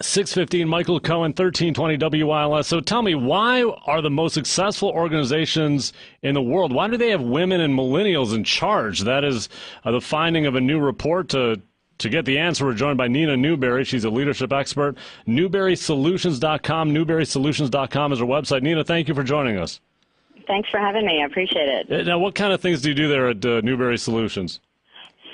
6:15, Michael Cohen, 1320 WILS. So tell me, why are the most successful organizations in the world, why do they have women and millennials in charge? That is the finding of a new report. To get the answer, we're joined by Neena Newberry. She's a leadership expert. NewberrySolutions.com. NewberrySolutions.com is her website. Neena, thank you for joining us. Thanks for having me. I appreciate it. Now, what kind of things do you do there at Newberry Solutions?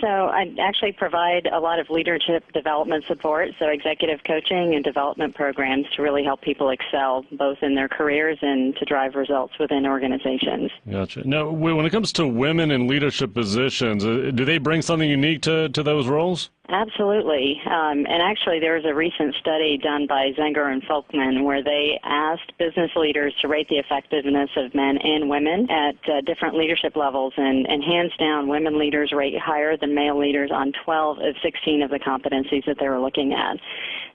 So I actually provide a lot of leadership development support, so executive coaching and development programs to really help people excel both in their careers and to drive results within organizations. Gotcha. Now, when it comes to women in leadership positions, do they bring something unique to those roles? Absolutely. And actually, there was a recent study done by Zenger and Folkman where they asked business leaders to rate the effectiveness of men and women at different leadership levels. And hands down, women leaders rate higher than male leaders on 12 of 16 of the competencies that they were looking at.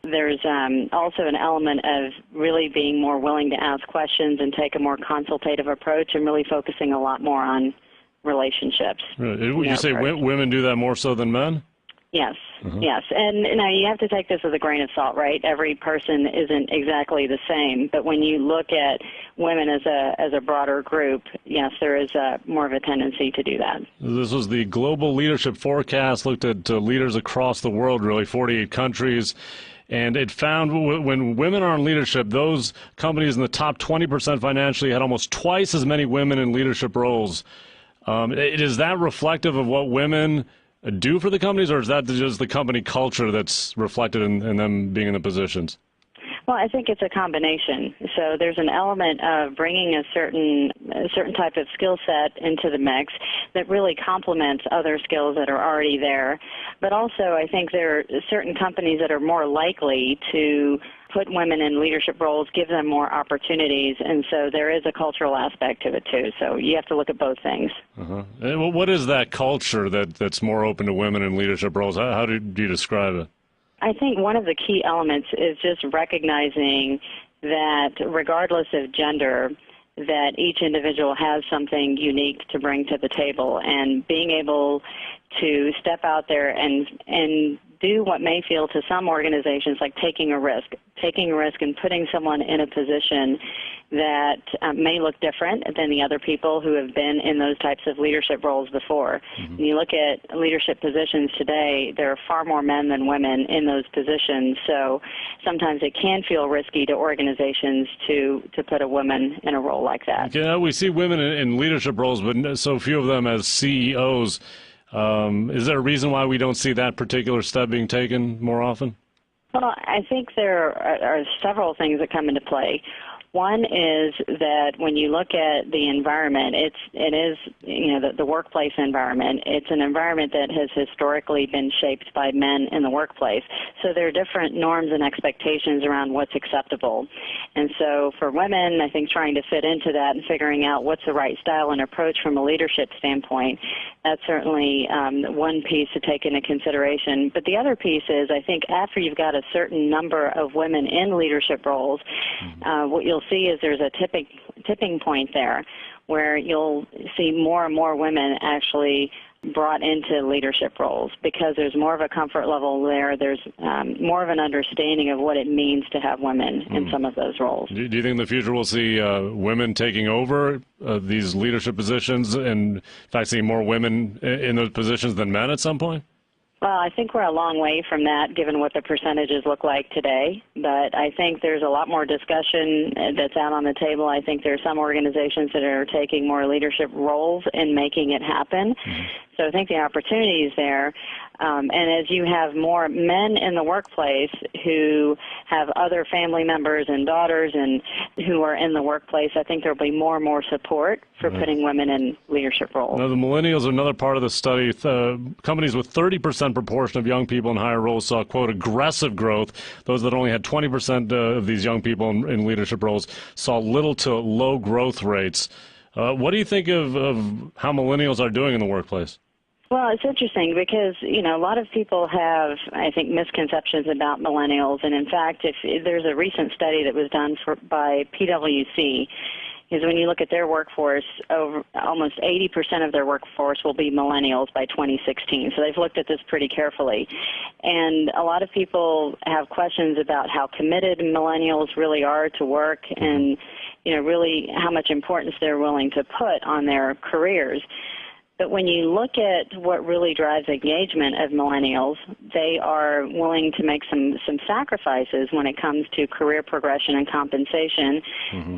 There's also an element of really being more willing to ask questions and take a more consultative approach and really focusing a lot more on relationships. Right. Would you say women do that more so than men? Yes, yes. And you have to take this with a grain of salt, right? Every person isn't exactly the same. But when you look at women as a broader group, yes, there is more of a tendency to do that. This was the Global Leadership Forecast, looked at leaders across the world, really 48 countries. And it found when women are in leadership, those companies in the top 20% financially had almost twice as many women in leadership roles. Is that reflective of what women do for the companies, or is that just the company culture that's reflected in them being in the positions? Well, I think it's a combination. So there's an element of bringing a certain type of skill set into the mix that really complements other skills that are already there. But also, I think there are certain companies that are more likely to put women in leadership roles, give them more opportunities, and so there is a cultural aspect to it too. So you have to look at both things. And what is that culture that's more open to women in leadership roles? How do you describe it? I think one of the key elements is just recognizing that regardless of gender, that each individual has something unique to bring to the table, and being able to step out there and do what may feel to some organizations like taking a risk and putting someone in a position that may look different than the other people who have been in those types of leadership roles before. When you look at leadership positions today, there are far more men than women in those positions, so sometimes it can feel risky to organizations to put a woman in a role like that. Okay, we see women in leadership roles, but so few of them as CEOs. Is there a reason why we don't see that particular step being taken more often? Well, I think there are several things that come into play. One is that when you look at the environment, it is the workplace environment. It's an environment that has historically been shaped by men in the workplace. So there are different norms and expectations around what's acceptable. And so for women, I think trying to fit into that and figuring out what's the right style and approach from a leadership standpoint, that's certainly one piece to take into consideration. But the other piece is, I think after you've got a certain number of women in leadership roles, what you'll see is there's a tipping point there where you'll see more and more women actually brought into leadership roles because there's more of a comfort level there. There's more of an understanding of what it means to have women in some of those roles. Do you think in the future we'll see women taking over these leadership positions and, in fact, see more women in those positions than men at some point? Well, I think we're a long way from that, given what the percentages look like today. But I think there's a lot more discussion that's out on the table. I think there are some organizations that are taking more leadership roles and making it happen. So I think the opportunity is there. And as you have more men in the workplace who have other family members and daughters and who are in the workplace, I think there will be more and more support for putting women in leadership roles. Now, the millennials are another part of the study. Companies with 30% proportion of young people in higher roles saw, quote, aggressive growth. Those that only had 20% of these young people in leadership roles saw little to low growth rates. What do you think of how millennials are doing in the workplace? Well, it's interesting because, a lot of people have, I think, misconceptions about millennials. And in fact, if there's a recent study that was done by PwC, is when you look at their workforce, over almost 80% of their workforce will be millennials by 2016. So they've looked at this pretty carefully. And a lot of people have questions about how committed millennials really are to work and, really how much importance they're willing to put on their careers. But when you look at what really drives engagement of millennials, they are willing to make some sacrifices when it comes to career progression and compensation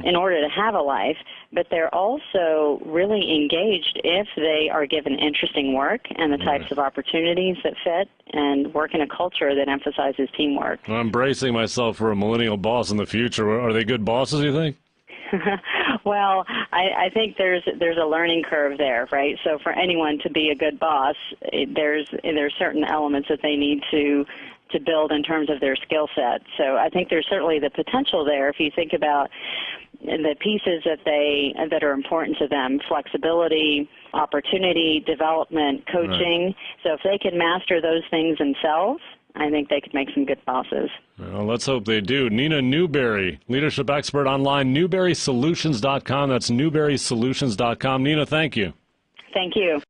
in order to have a life. But they're also really engaged if they are given interesting work and the types of opportunities that fit and work in a culture that emphasizes teamwork. I'm bracing myself for a millennial boss in the future. Are they good bosses, you think? Well, I think there's a learning curve there, right? So for anyone to be a good boss, there's certain elements that they need to build in terms of their skill set. So I think there's certainly the potential there if you think about the pieces that are important to them: flexibility, opportunity, development, coaching. Right. So if they can master those things themselves, I think they could make some good bosses. Well, let's hope they do. Neena Newberry, leadership expert online, NewberrySolutions.com. That's NewberrySolutions.com. Neena, thank you. Thank you.